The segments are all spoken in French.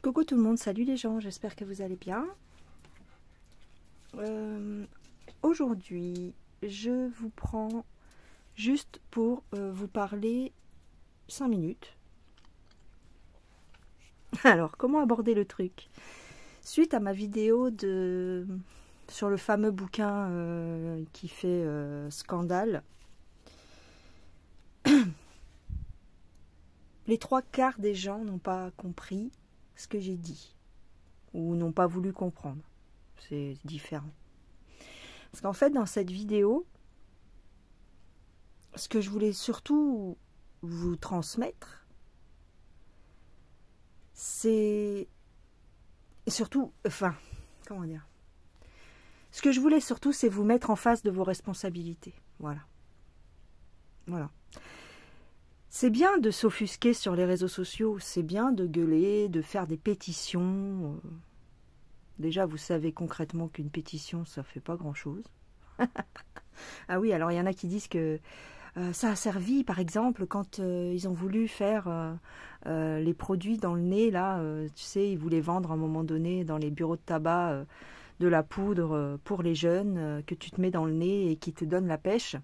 Coucou tout le monde, salut les gens, j'espère que vous allez bien. Aujourd'hui, je vous prends juste pour vous parler 5 minutes. Alors, comment aborder le truc? Suite à ma vidéo sur le fameux bouquin qui fait scandale, les 3/4 des gens n'ont pas compris ce que j'ai dit ou n'ont pas voulu comprendre. C'est différent. Parce qu'en fait, dans cette vidéo, ce que je voulais surtout vous transmettre, c'est surtout, comment dire, ce que je voulais surtout, c'est vous mettre en face de vos responsabilités. Voilà. C'est bien de s'offusquer sur les réseaux sociaux, c'est bien de gueuler, de faire des pétitions. Déjà, vous savez concrètement qu'une pétition, ça fait pas grand-chose. Ah oui, alors il y en a qui disent que ça a servi, par exemple, quand ils ont voulu faire les produits dans le nez, là, tu sais, ils voulaient vendre à un moment donné dans les bureaux de tabac de la poudre pour les jeunes que tu te mets dans le nez et qui te donne la pêche.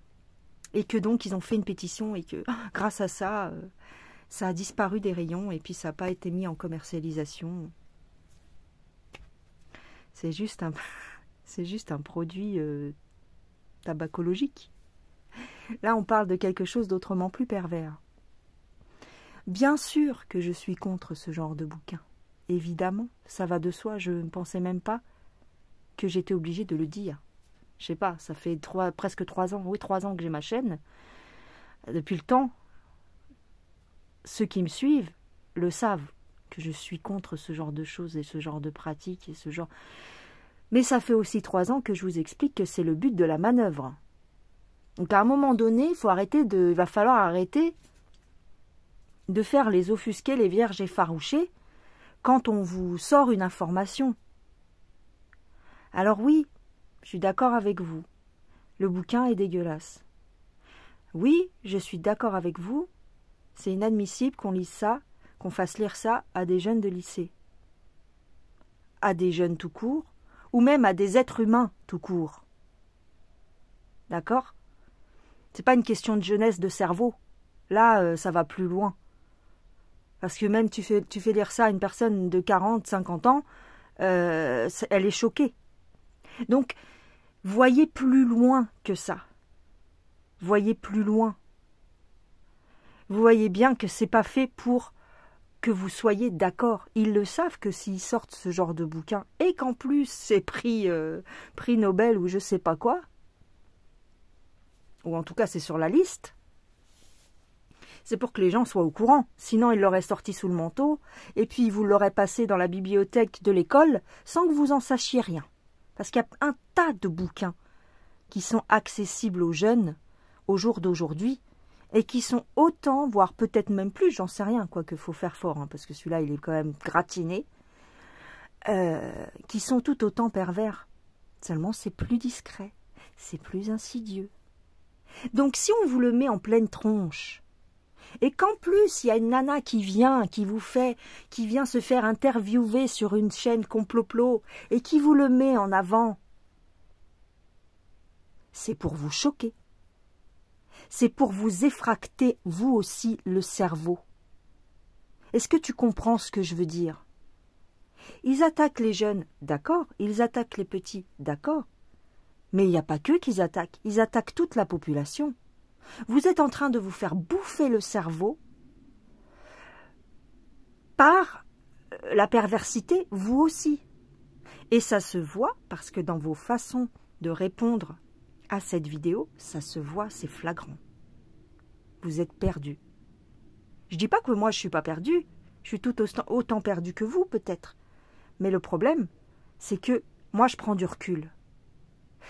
Et que donc ils ont fait une pétition et que grâce à ça, ça a disparu des rayons et puis ça n'a pas été mis en commercialisation. C'est juste un produit tabacologique. Là, on parle de quelque chose d'autrement plus pervers. Bien sûr que je suis contre ce genre de bouquin. Évidemment, ça va de soi. Je ne pensais même pas que j'étais obligée de le dire. Je sais pas, ça fait presque 3 ans, oui, 3 ans que j'ai ma chaîne. Depuis le temps, ceux qui me suivent le savent que je suis contre ce genre de choses et ce genre de pratiques et ce genre. Mais ça fait aussi 3 ans que je vous explique que c'est le but de la manœuvre. Donc à un moment donné, il va falloir arrêter de faire les offusqués, les vierges effarouchées quand on vous sort une information. Alors oui, je suis d'accord avec vous. Le bouquin est dégueulasse. Oui, je suis d'accord avec vous. C'est inadmissible qu'on lise ça, qu'on fasse lire ça à des jeunes de lycée. À des jeunes tout court, ou même à des êtres humains tout court. D'accord? C'est pas une question de jeunesse de cerveau. Là, ça va plus loin. Parce que même tu fais lire ça à une personne de 40, 50 ans, elle est choquée. Donc, voyez plus loin que ça. Voyez plus loin. Vous voyez bien que c'est pas fait pour que vous soyez d'accord. Ils le savent que s'ils sortent ce genre de bouquin et qu'en plus c'est prix Nobel ou je sais pas quoi, ou en tout cas c'est sur la liste, c'est pour que les gens soient au courant. Sinon ils l'auraient sorti sous le manteau et puis ils vous l'auraient passé dans la bibliothèque de l'école sans que vous en sachiez rien. Parce qu'il y a un tas de bouquins qui sont accessibles aux jeunes au jour d'aujourd'hui et qui sont autant, voire peut-être même plus, j'en sais rien, quoique faut faire fort, hein, parce que celui-là il est quand même gratiné, qui sont tout autant pervers. Seulement c'est plus discret, c'est plus insidieux. Donc si on vous le met en pleine tronche, et qu'en plus il y a une nana qui vient se faire interviewer sur une chaîne complot et qui vous le met en avant, c'est pour vous choquer. C'est pour vous effracter, vous aussi, le cerveau. Est-ce que tu comprends ce que je veux dire? Ils attaquent les jeunes, d'accord. Ils attaquent les petits, d'accord. Mais il n'y a pas qu'eux qu'ils attaquent. Ils attaquent toute la population. Vous êtes en train de vous faire bouffer le cerveau par la perversité, vous aussi. Et ça se voit parce que dans vos façons de répondre à cette vidéo, ça se voit, c'est flagrant. Vous êtes perdu. Je dis pas que moi je suis pas perdu, je suis tout autant perdu que vous peut-être. Mais le problème, c'est que moi je prends du recul.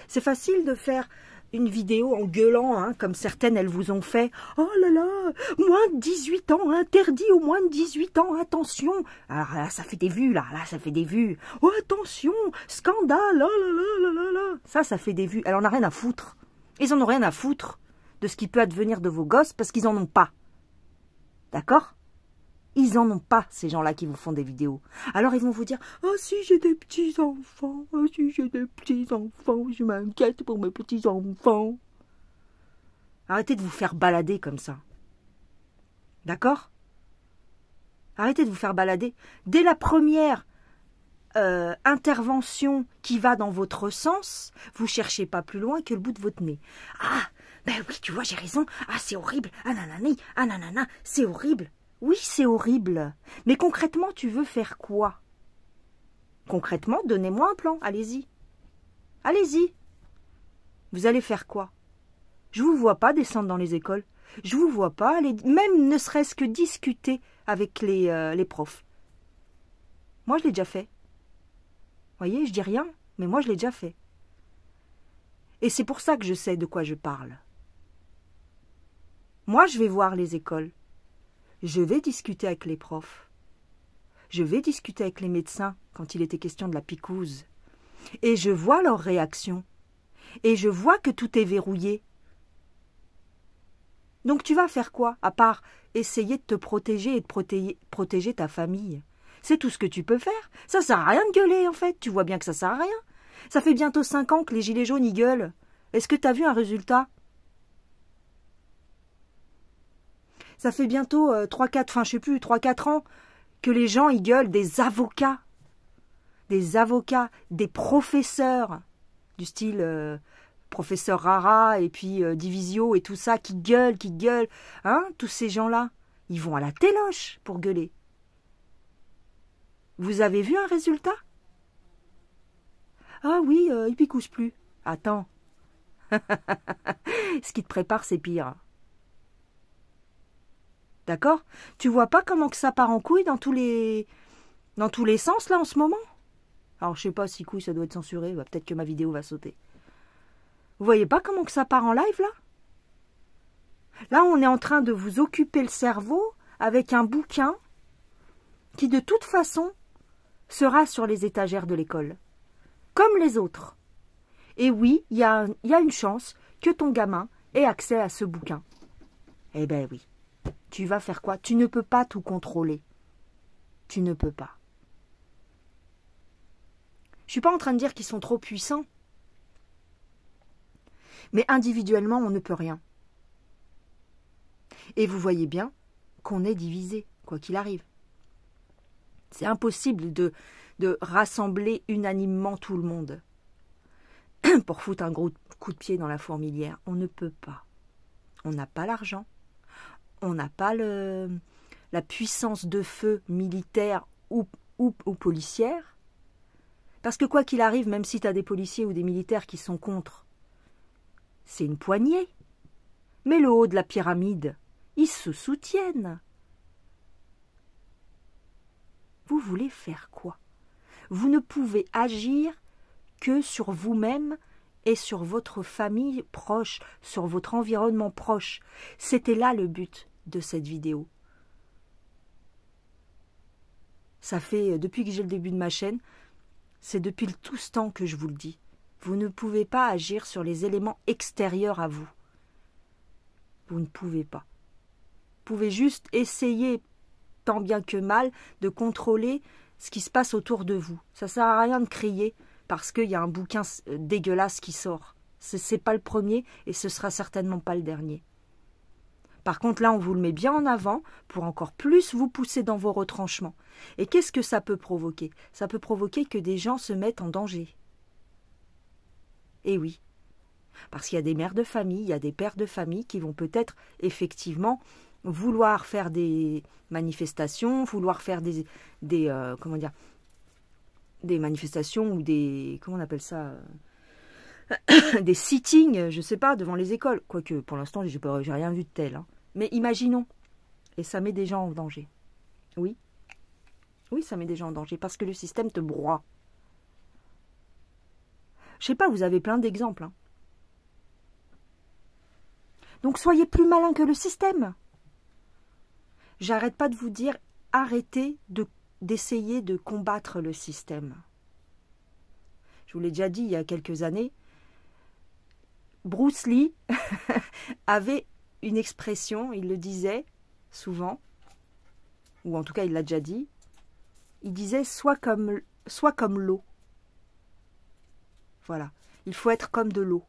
C'est facile de faire une vidéo en gueulant, hein, comme certaines elles vous ont fait. Oh là là, moins de 18 ans, interdit aux moins de 18 ans, attention. Alors là, ça fait des vues, là ça fait des vues. Oh attention, scandale, oh là là là là là. Ça fait des vues. Elle en a rien à foutre. Ils en ont rien à foutre de ce qui peut advenir de vos gosses parce qu'ils en ont pas. D'accord? Ils en ont pas, ces gens-là qui vous font des vidéos. Alors ils vont vous dire « Oh si j'ai des petits-enfants, oh si j'ai des petits-enfants, je m'inquiète pour mes petits-enfants. » Arrêtez de vous faire balader comme ça. D'accord? Arrêtez de vous faire balader. Dès la première intervention qui va dans votre sens, vous cherchez pas plus loin que le bout de votre nez. Ah, ben oui, tu vois, j'ai raison. Ah, c'est horrible. Ah nanani, ah nanana, c'est horrible. Oui, c'est horrible. Mais concrètement, tu veux faire quoi? Concrètement, donnez-moi un plan. Allez-y. Allez-y. Vous allez faire quoi? Je vous vois pas descendre dans les écoles. Je vous vois pas aller, même ne serait-ce que discuter avec les profs. Moi, je l'ai déjà fait. Vous voyez, je dis rien, mais moi, je l'ai déjà fait. Et c'est pour ça que je sais de quoi je parle. Moi, je vais voir les écoles. Je vais discuter avec les profs. Je vais discuter avec les médecins quand il était question de la picouse. Et je vois leurs réactions. Et je vois que tout est verrouillé. Donc tu vas faire quoi, à part essayer de te protéger et de protéger ta famille? C'est tout ce que tu peux faire. Ça sert à rien de gueuler, en fait. Tu vois bien que ça sert à rien. Ça fait bientôt 5 ans que les gilets jaunes y gueulent. Est-ce que tu as vu un résultat? Ça fait bientôt 3-4 ans que les gens y gueulent, des avocats, des professeurs, du style professeur Rara et puis Divisio et tout ça, qui gueulent, hein, tous ces gens-là, ils vont à la téloche pour gueuler. Vous avez vu un résultat? Ah oui, il picouse plus. Attends. Ce qui te prépare, c'est pire. D'accord? Tu vois pas comment que ça part en couille dans tous les sens, là, en ce moment? Alors, je sais pas si couille, ça doit être censuré. Bah, peut-être que ma vidéo va sauter. Vous voyez pas comment que ça part en live, là? Là, on est en train de vous occuper le cerveau avec un bouquin qui, de toute façon, sera sur les étagères de l'école. Comme les autres. Et oui, il y a une chance que ton gamin ait accès à ce bouquin. Eh ben oui. Tu vas faire quoi? Tu ne peux pas tout contrôler. Tu ne peux pas. Je suis pas en train de dire qu'ils sont trop puissants. Mais individuellement, on ne peut rien. Et vous voyez bien qu'on est divisé, quoi qu'il arrive. C'est impossible de rassembler unanimement tout le monde pour foutre un gros coup de pied dans la fourmilière. On ne peut pas. On n'a pas l'argent. On n'a pas la puissance de feu militaire ou policière. Parce que quoi qu'il arrive, même si tu as des policiers ou des militaires qui sont contre, c'est une poignée. Mais le haut de la pyramide, ils se soutiennent. Vous voulez faire quoi? Vous ne pouvez agir que sur vous-même et sur votre famille proche, sur votre environnement proche. C'était là le but de cette vidéo. Ça fait, depuis que j'ai le début de ma chaîne, c'est depuis tout ce temps que je vous le dis. Vous ne pouvez pas agir sur les éléments extérieurs à vous. Vous ne pouvez pas. Vous pouvez juste essayer, tant bien que mal, de contrôler ce qui se passe autour de vous. Ça ne sert à rien de crier parce qu'il y a un bouquin dégueulasse qui sort. Ce n'est pas le premier et ce sera certainement pas le dernier. Par contre, là, on vous le met bien en avant pour encore plus vous pousser dans vos retranchements. Et qu'est-ce que ça peut provoquer? Ça peut provoquer que des gens se mettent en danger. Et oui, parce qu'il y a des mères de famille, il y a des pères de famille qui vont peut-être effectivement vouloir faire des manifestations, vouloir faire des manifestations ou des, comment on appelle ça, des sittings, je sais pas, devant les écoles. Quoique, pour l'instant, j'ai rien vu de tel. Hein. Mais imaginons, et ça met des gens en danger. Oui, oui, ça met des gens en danger, parce que le système te broie. Je sais pas, vous avez plein d'exemples. Hein. Donc soyez plus malin que le système. J'arrête pas de vous dire, arrêtez d'essayer de combattre le système. Je vous l'ai déjà dit il y a quelques années, Bruce Lee avait une expression, il le disait souvent, ou en tout cas il l'a déjà dit, il disait sois comme l'eau. Voilà, il faut être comme de l'eau,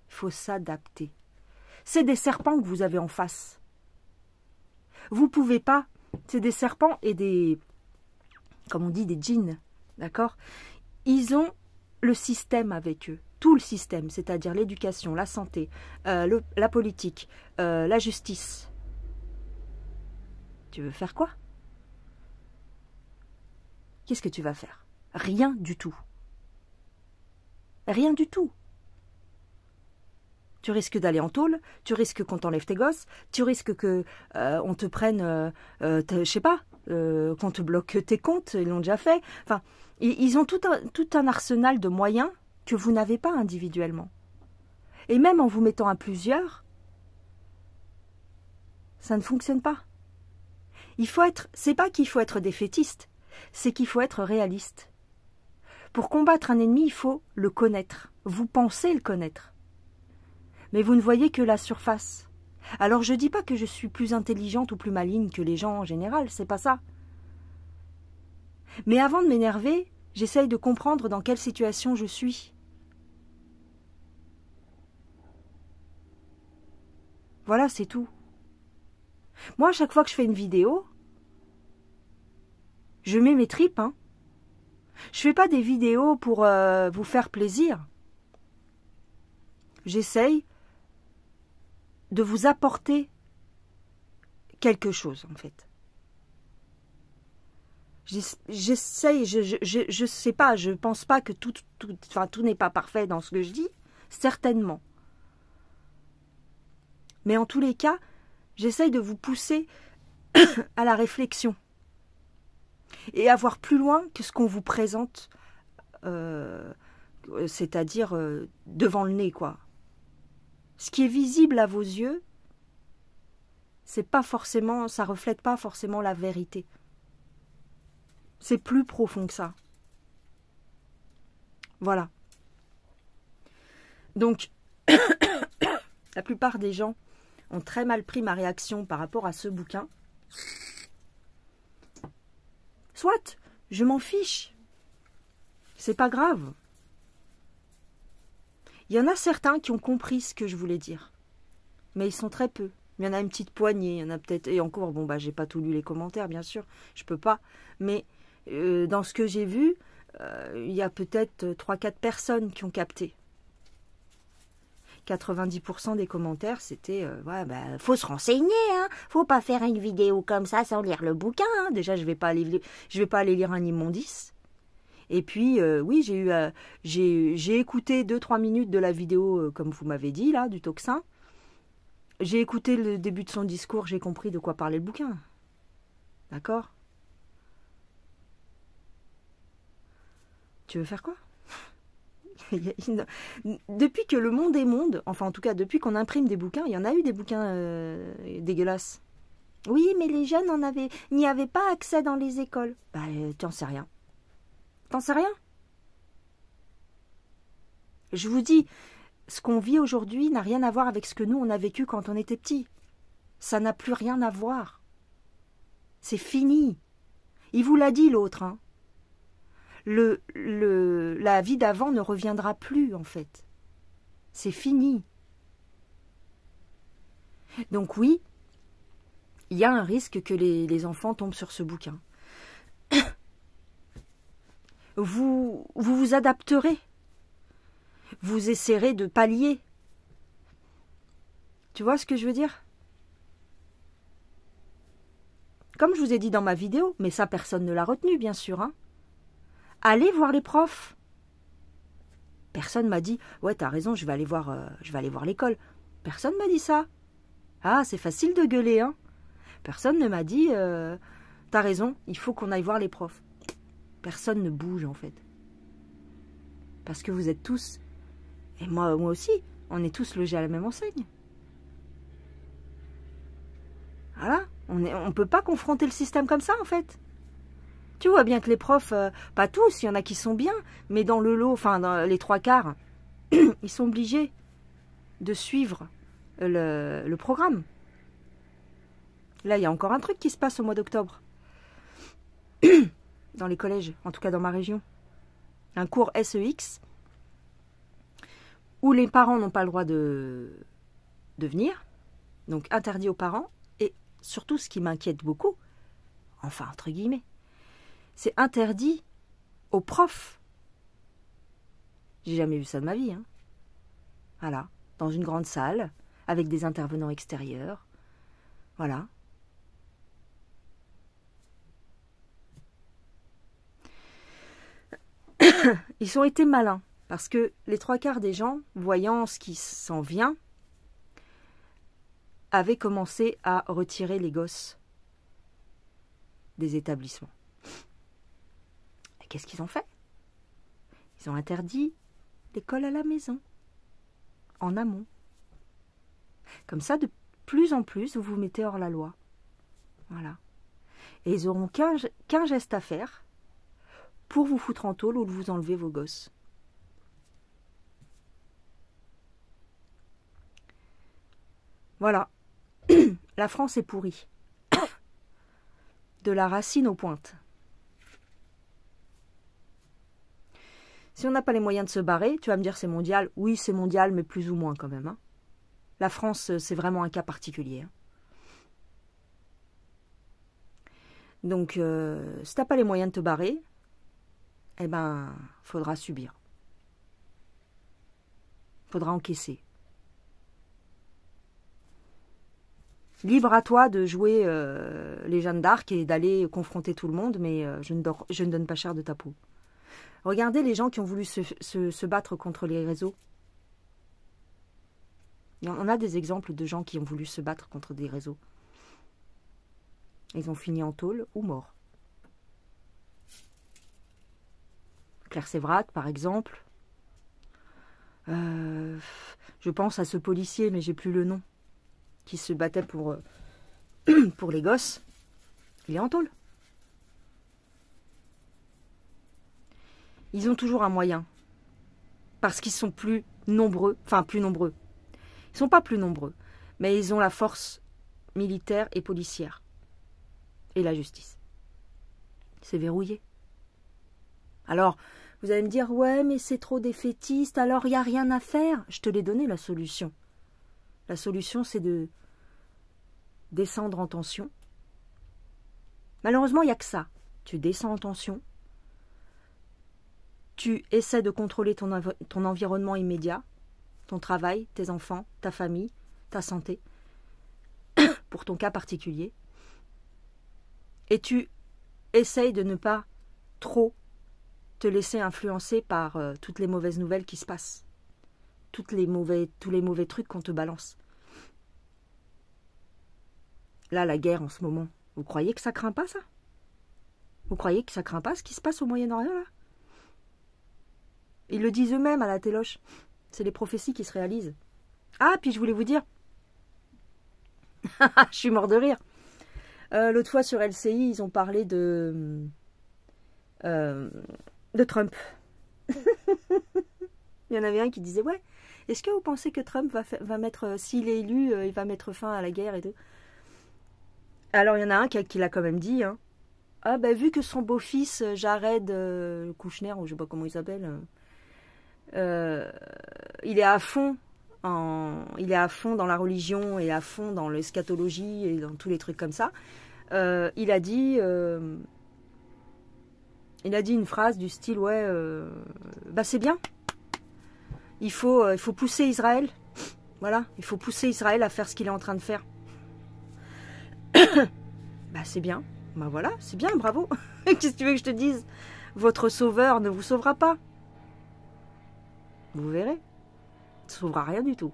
il faut s'adapter. C'est des serpents que vous avez en face. Vous pouvez pas, c'est des serpents et des, comme on dit, des djinns, d'accord? Ils ont le système avec eux, tout le système, c'est-à-dire l'éducation, la santé, la politique, la justice. Tu veux faire quoi? Qu'est-ce que tu vas faire? Rien du tout. Rien du tout. Tu risques d'aller en tôle, tu risques qu'on t'enlève tes gosses, tu risques que on te prenne, je sais pas, qu'on te bloque tes comptes, ils l'ont déjà fait. Enfin, ils ont tout un arsenal de moyens que vous n'avez pas individuellement. Et même en vous mettant à plusieurs, ça ne fonctionne pas. C'est pas qu'il faut être défaitiste, c'est qu'il faut être réaliste. Pour combattre un ennemi, il faut le connaître. Vous pensez le connaître. Mais vous ne voyez que la surface. Alors je dis pas que je suis plus intelligente ou plus maligne que les gens en général, c'est pas ça. Mais avant de m'énerver, j'essaye de comprendre dans quelle situation je suis. Voilà, c'est tout. Moi, à chaque fois que je fais une vidéo, je mets mes tripes, hein. Je fais pas des vidéos pour vous faire plaisir. J'essaye de vous apporter quelque chose, en fait. J'essaye, je sais pas, je pense pas que tout n'est pas parfait dans ce que je dis, certainement. Mais en tous les cas, j'essaye de vous pousser à la réflexion et à voir plus loin que ce qu'on vous présente, c'est-à-dire devant le nez, quoi. Ce qui est visible à vos yeux, c'est pas forcément, ça reflète pas forcément la vérité. C'est plus profond que ça. Voilà. Donc, la plupart des gens ont très mal pris ma réaction par rapport à ce bouquin. Soit, je m'en fiche. C'est pas grave. Il y en a certains qui ont compris ce que je voulais dire. Mais ils sont très peu. Il y en a une petite poignée, il y en a peut-être... Et encore, bon, bah, j'ai pas tout lu les commentaires, bien sûr. Je peux pas. Mais dans ce que j'ai vu, il y a peut-être 3-4 personnes qui ont capté. 90% des commentaires, c'était ouais, bah, faut se renseigner, hein. Faut pas faire une vidéo comme ça sans lire le bouquin, hein. Déjà, je vais pas aller lire un immondice. Et puis, oui, j'ai écouté 2-3 minutes de la vidéo, comme vous m'avez dit, là, du Toxin. J'ai écouté le début de son discours, j'ai compris de quoi parlait le bouquin. D'accord? Tu veux faire quoi? Depuis que le monde est monde, enfin en tout cas depuis qu'on imprime des bouquins, il y en a eu des bouquins dégueulasses. Oui, mais les jeunes n'y avaient pas accès dans les écoles. Bah, t'en sais rien. T'en sais rien? Je vous dis, ce qu'on vit aujourd'hui n'a rien à voir avec ce que nous on a vécu quand on était petits. Ça n'a plus rien à voir. C'est fini. Il vous l'a dit l'autre, hein. La vie d'avant ne reviendra plus, en fait. C'est fini. Donc oui, il y a un risque que les enfants tombent sur ce bouquin. Vous adapterez. Vous essaierez de pallier. Tu vois ce que je veux dire? Comme je vous ai dit dans ma vidéo, mais ça personne ne l'a retenu, bien sûr, hein. Allez voir les profs. Personne m'a dit « Ouais, t'as raison, je vais aller voir l'école. » Personne m'a dit ça. Ah, c'est facile de gueuler, hein. Personne ne m'a dit « T'as raison, il faut qu'on aille voir les profs. » Personne ne bouge, en fait. Parce que vous êtes tous, et moi aussi, on est tous logés à la même enseigne. Voilà, on ne peut pas confronter le système comme ça, en fait. Tu vois bien que les profs, pas tous, il y en a qui sont bien, mais dans le lot, enfin dans les 3/4, ils sont obligés de suivre le programme. Là, il y a encore un truc qui se passe au mois d'octobre. dans les collèges, en tout cas dans ma région. Un cours SEX où les parents n'ont pas le droit de venir, donc interdit aux parents, et surtout ce qui m'inquiète beaucoup, enfin entre guillemets, c'est interdit aux profs. J'ai jamais vu ça de ma vie, hein. Voilà, dans une grande salle, avec des intervenants extérieurs, voilà. Ils ont été malins, parce que les 3/4 des gens, voyant ce qui s'en vient, avaient commencé à retirer les gosses des établissements. Et qu'est-ce qu'ils ont fait? Ils ont interdit l'école à la maison, en amont. Comme ça, de plus en plus, vous vous mettez hors la loi. Voilà. Et ils n'auront qu'un geste à faire pour vous foutre en tôle ou de vous enlever vos gosses. Voilà. La France est pourrie. De la racine aux pointes. Si on n'a pas les moyens de se barrer, tu vas me dire c'est mondial. Oui, c'est mondial, mais plus ou moins quand même. Hein. La France, c'est vraiment un cas particulier. Hein. Donc, si tu n'as pas les moyens de te barrer, eh ben, faudra subir. Faudra encaisser. Libre à toi de jouer les Jeanne d'Arc et d'aller confronter tout le monde, mais je ne donne pas cher de ta peau. Regardez les gens qui ont voulu se battre contre les réseaux. On a des exemples de gens qui ont voulu se battre contre des réseaux. Ils ont fini en tôle ou morts. Claire Sévrac, par exemple. Je pense à ce policier, mais j'ai plus le nom, qui se battait pour les gosses. Il est en tôle. Ils ont toujours un moyen. Parce qu'ils sont plus nombreux. Enfin, plus nombreux. Ils ne sont pas plus nombreux. Mais ils ont la force militaire et policière. Et la justice. C'est verrouillé. Alors, vous allez me dire, ouais, mais c'est trop défaitiste, alors il n'y a rien à faire. Je te l'ai donné, la solution. La solution, c'est de descendre en tension. Malheureusement, il n'y a que ça. Tu descends en tension. Tu essaies de contrôler ton environnement immédiat, ton travail, tes enfants, ta famille, ta santé, pour ton cas particulier. Et tu essayes de ne pas trop te laisser influencer par toutes les mauvaises nouvelles qui se passent, tous les mauvais trucs qu'on te balance. Là, la guerre en ce moment, vous croyez que ça craint pas, ça? Vous croyez que ça craint pas ce qui se passe au Moyen-Orient, là? Ils le disent eux-mêmes à la téloche. C'est les prophéties qui se réalisent. Ah, puis je voulais vous dire... je suis mort de rire. L'autre fois sur LCI, ils ont parlé de Trump. Il y en avait un qui disait, ouais, est-ce que vous pensez que Trump va mettre, s'il est élu, il va mettre fin à la guerre et tout? Alors il y en a un qui l'a quand même dit, hein. Ah ben vu que son beau-fils Jared Kushner, ou je sais pas comment il s'appelle, il est à fond dans la religion et à fond dans l'eschatologie et dans tous les trucs comme ça. Il a dit une phrase du style, ouais, bah c'est bien. Il faut pousser Israël. Voilà, il faut pousser Israël à faire ce qu'il est en train de faire. Bah c'est bien. Bah voilà, c'est bien, bravo. Qu'est-ce que tu veux que je te dise? Votre sauveur ne vous sauvera pas. Vous verrez. Il ne sauvera rien du tout.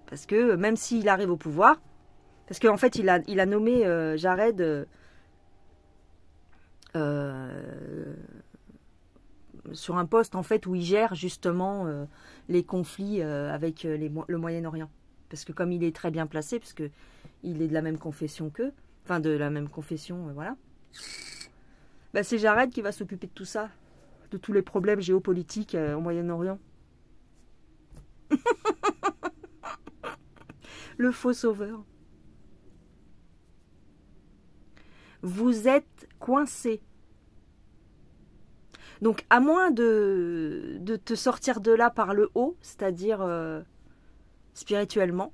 Parce que même s'il arrive au pouvoir, parce qu'en fait il a nommé Jared sur un poste en fait où il gère justement les conflits avec le Moyen-Orient. Parce que comme il est très bien placé, parce que il est de la même confession qu'eux, enfin de la même confession, voilà. Bah, c'est Jared qui va s'occuper de tout ça, de tous les problèmes géopolitiques au Moyen-Orient. Le faux sauveur. Vous êtes coincé. Donc, à moins de te sortir de là par le haut, c'est-à-dire spirituellement,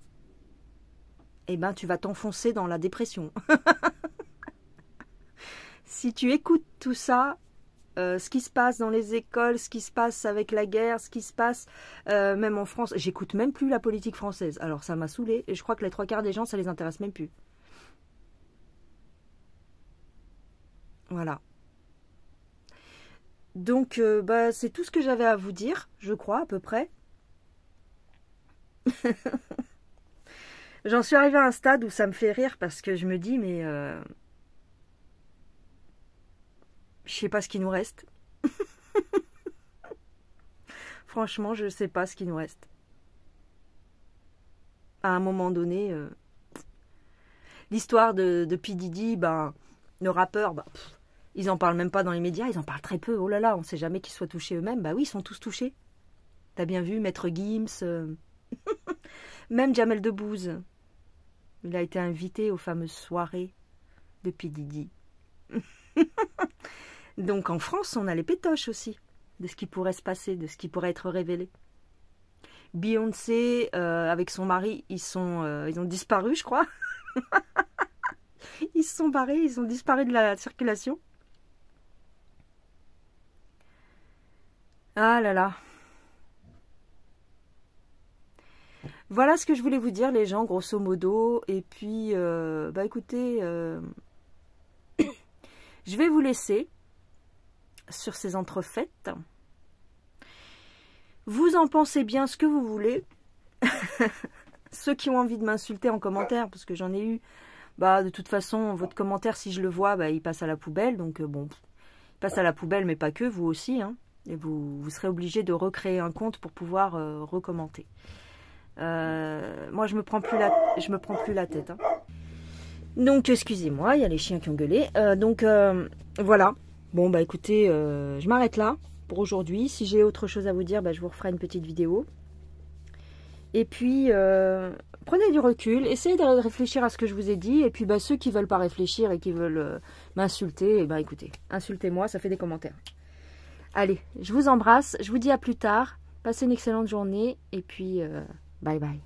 eh ben, tu vas t'enfoncer dans la dépression. Si tu écoutes tout ça, ce qui se passe dans les écoles, ce qui se passe avec la guerre, ce qui se passe même en France, j'écoute même plus la politique française. Alors, ça m'a saoulée et je crois que les 3/4 des gens, ça les intéresse même plus. Voilà. Donc, bah, c'est tout ce que j'avais à vous dire, je crois, à peu près. J'en suis arrivée à un stade où ça me fait rire parce que je me dis, mais je sais pas ce qui nous reste. Franchement, je sais pas ce qui nous reste. À un moment donné, l'histoire de P. Diddy, ben, le rappeur, ben, ils en parlent même pas dans les médias, ils en parlent très peu. Oh là là, on sait jamais qu'ils soient touchés eux-mêmes. Bah oui, ils sont tous touchés. T'as bien vu, Maître Gims, même Jamel Debbouze. Il a été invité aux fameuses soirées de P. Diddy. Donc en France, on a les pétoches aussi, de ce qui pourrait se passer, de ce qui pourrait être révélé. Beyoncé, avec son mari, ils ont disparu, je crois. Ils se sont barrés, ils ont disparu de la circulation. Ah là là. Voilà ce que je voulais vous dire, les gens, grosso modo. Et puis, bah écoutez, je vais vous laisser sur ces entrefaites. Vous en pensez bien ce que vous voulez. Ceux qui ont envie de m'insulter en commentaire, parce que j'en ai eu, bah de toute façon, votre commentaire, si je le vois, bah, il passe à la poubelle. Donc bon, il passe à la poubelle, mais pas que, vous aussi. Hein, et vous serez obligé de recréer un compte pour pouvoir recommenter. Moi, je me prends plus la tête. Hein. Donc, excusez-moi, il y a les chiens qui ont gueulé. Voilà. Bon, bah écoutez, je m'arrête là pour aujourd'hui. Si j'ai autre chose à vous dire, bah, je vous referai une petite vidéo. Et puis, prenez du recul, essayez de réfléchir à ce que je vous ai dit. Et puis, bah, ceux qui ne veulent pas réfléchir et qui veulent m'insulter, eh ben, écoutez, insultez-moi, ça fait des commentaires. Allez, je vous embrasse, je vous dis à plus tard. Passez une excellente journée et puis, bye bye.